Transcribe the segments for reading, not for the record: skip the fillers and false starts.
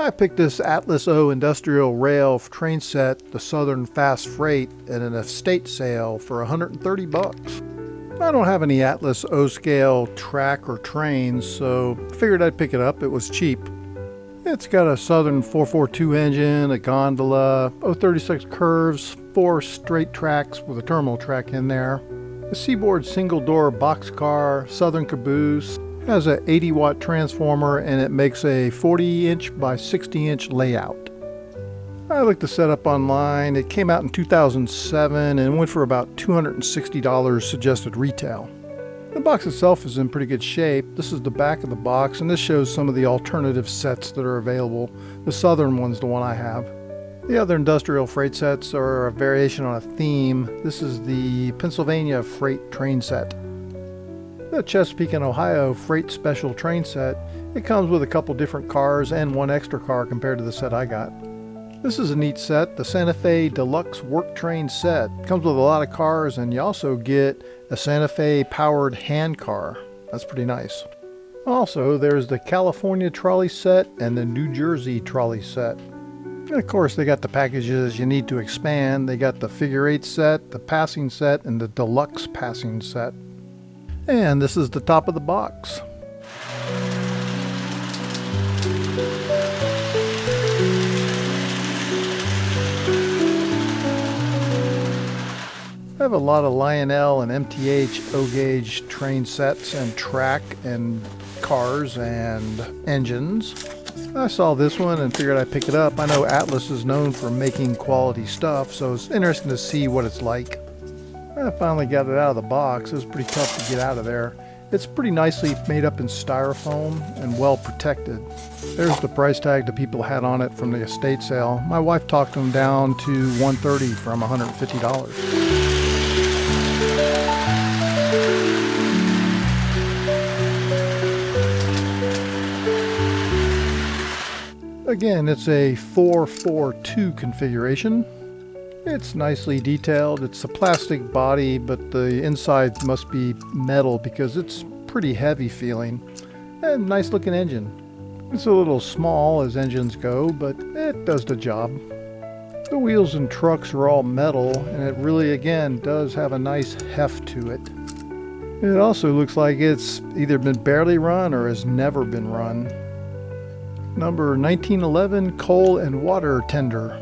I picked this Atlas O industrial rail train set, the Southern Fast Freight, at an estate sale for $130. I don't have any Atlas O scale track or trains, so figured I'd pick it up. It was cheap. It's got a Southern 442 engine, a gondola, 036 curves, 4 straight tracks with a terminal track in there, a Seaboard single door boxcar, Southern caboose, has a 80-watt transformer, and it makes a 40-inch by 60-inch layout. I looked the setup online. It came out in 2007 and went for about $260 suggested retail. The box itself is in pretty good shape. This is the back of the box, and this shows some of the alternative sets that are available. The Southern one's the one I have. The other industrial freight sets are a variation on a theme. This is the Pennsylvania freight train set. The Chesapeake and Ohio freight special train set. It comes with a couple different cars and one extra car compared to the set I got. This is a neat set, the Santa Fe Deluxe Work Train set. Comes with a lot of cars, and you also get a Santa Fe powered hand car. That's pretty nice. Also, there's the California trolley set and the New Jersey trolley set. And of course, they got the packages you need to expand. They got the figure 8 set, the passing set, and the deluxe passing set. And this is the top of the box. I have a lot of Lionel and MTH O-gauge train sets and track and cars and engines. I saw this one and figured I'd pick it up. I know Atlas is known for making quality stuff, so it's interesting to see what it's like. I finally got it out of the box. It was pretty tough to get out of there. It's pretty nicely made up in styrofoam and well protected. There's the price tag the people had on it from the estate sale. My wife talked them down to $130 from $150. Again, it's a 442 configuration. It's nicely detailed. It's a plastic body, but the inside must be metal because it's pretty heavy feeling. And nice looking engine. It's a little small as engines go, but it does the job. The wheels and trucks are all metal, and it really, again, does have a nice heft to it. It also looks like it's either been barely run or has never been run. Number 1911 coal and water tender.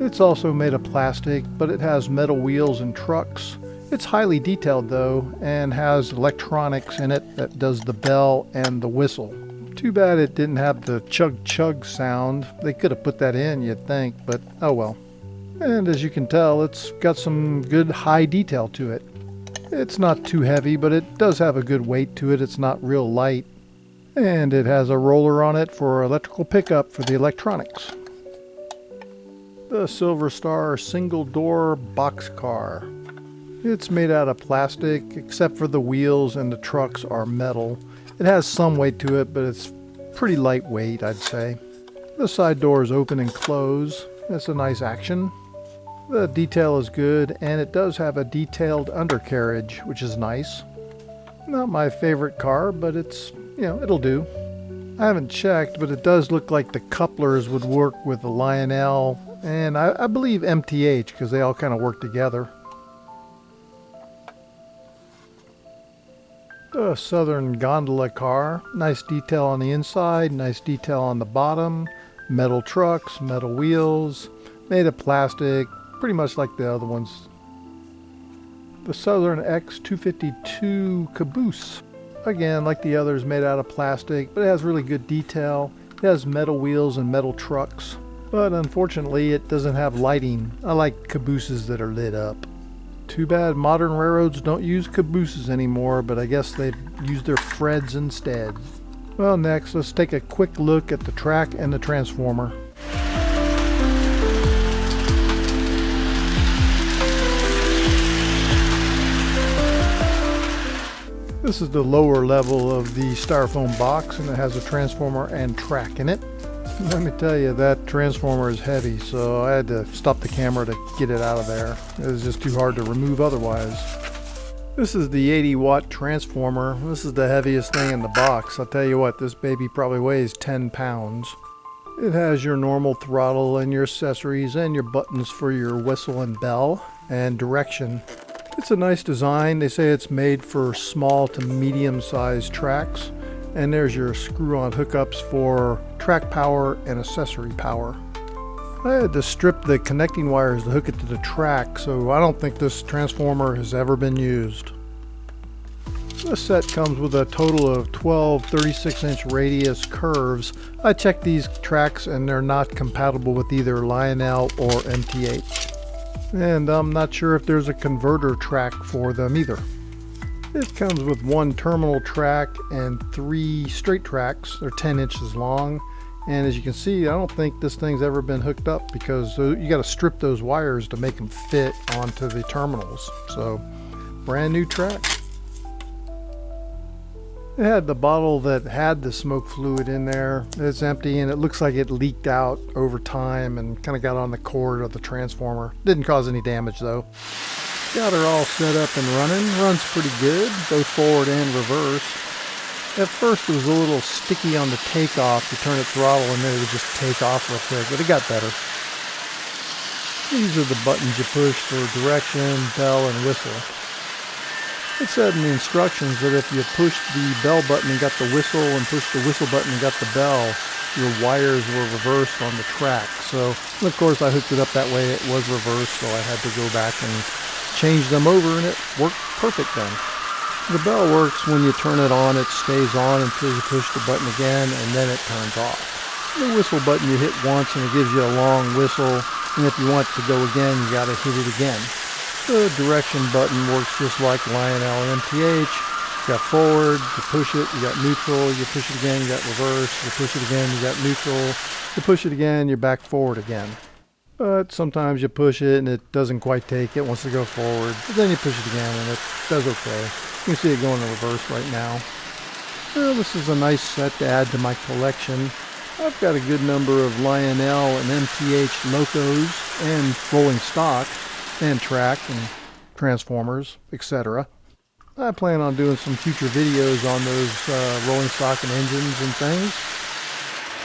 It's also made of plastic, but it has metal wheels and trucks. It's highly detailed though, and has electronics in it that does the bell and the whistle. Too bad it didn't have the chug chug sound. They could have put that in, you'd think, but oh well. And as you can tell, it's got some good high detail to it. It's not too heavy, but it does have a good weight to it. It's not real light. And it has a roller on it for electrical pickup for the electronics. The Silver Star single door boxcar. It's made out of plastic, except for the wheels, and the trucks are metal. It has some weight to it, but it's pretty lightweight, I'd say. The side doors open and close. That's a nice action. The detail is good, and it does have a detailed undercarriage, which is nice. Not my favorite car, but it's, it'll do. I haven't checked, but it does look like the couplers would work with the Lionel, and I believe MTH, because they all kind of work together. The Southern gondola car. Nice detail on the inside, nice detail on the bottom. Metal trucks, metal wheels, made of plastic, pretty much like the other ones. The Southern X252 caboose. Again, like the others, made out of plastic, but it has really good detail. It has metal wheels and metal trucks, but unfortunately it doesn't have lighting. I like cabooses that are lit up. Too bad modern railroads don't use cabooses anymore, but I guess they use their Freds instead. Well, next, let's take a quick look at the track and the transformer. This is the lower level of the styrofoam box, and it has a transformer and track in it. Let me tell you, that transformer is heavy, so I had to stop the camera to get it out of there. It was just too hard to remove otherwise. This is the 80-watt transformer. This is the heaviest thing in the box. I'll tell you what, this baby probably weighs 10 pounds. It has your normal throttle and your accessories and your buttons for your whistle and bell and direction. It's a nice design. They say it's made for small to medium-sized tracks. And there's your screw-on hookups for track power and accessory power. I had to strip the connecting wires to hook it to the track, so I don't think this transformer has ever been used. This set comes with a total of 12 36-inch radius curves. I checked these tracks and they're not compatible with either Lionel or MTH. And I'm not sure if there's a converter track for them either. It comes with one terminal track and 3 straight tracks. They're 10 inches long. And as you can see, I don't think this thing's ever been hooked up because you got to strip those wires to make them fit onto the terminals. So, brand new track. It had the bottle that had the smoke fluid in there. It's empty and it looks like it leaked out over time and kind of got on the cord of the transformer. Didn't cause any damage though. Got her all set up and running. Runs pretty good, both forward and reverse. At first it was a little sticky on the takeoff. You turn the throttle and then it would just take off real quick, but it got better. These are the buttons you push for direction, bell, and whistle. It said in the instructions that if you pushed the bell button and got the whistle and pushed the whistle button and got the bell, your wires were reversed on the track. So, of course, I hooked it up that way. It was reversed, so I had to go back and change them over, and it worked perfect then. The bell works when you turn it on. It stays on until you push the button again, and then it turns off. The whistle button you hit once, and it gives you a long whistle, and if you want to go again, you got to hit it again. The direction button works just like Lionel and MTH. You got forward, you push it, you got neutral, you push it again, you got reverse, you push it again, you got neutral, you push it again, you're back forward again. But sometimes you push it and it doesn't quite take it, wants to go forward, but then you push it again and it does okay. You can see it going in reverse right now. Well, this is a nice set to add to my collection. I've got a good number of Lionel and MTH locos and rolling stock, and track and transformers, etc. I plan on doing some future videos on those rolling stock and engines and things.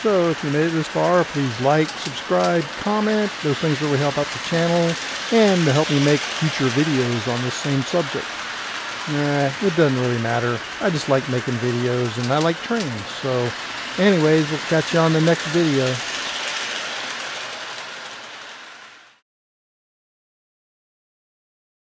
So if you made it this far, please like, subscribe, comment. Those things really help out the channel and to help me make future videos on this same subject. It doesn't really matter. I just like making videos and I like trains. So anyways, we'll catch you on the next video.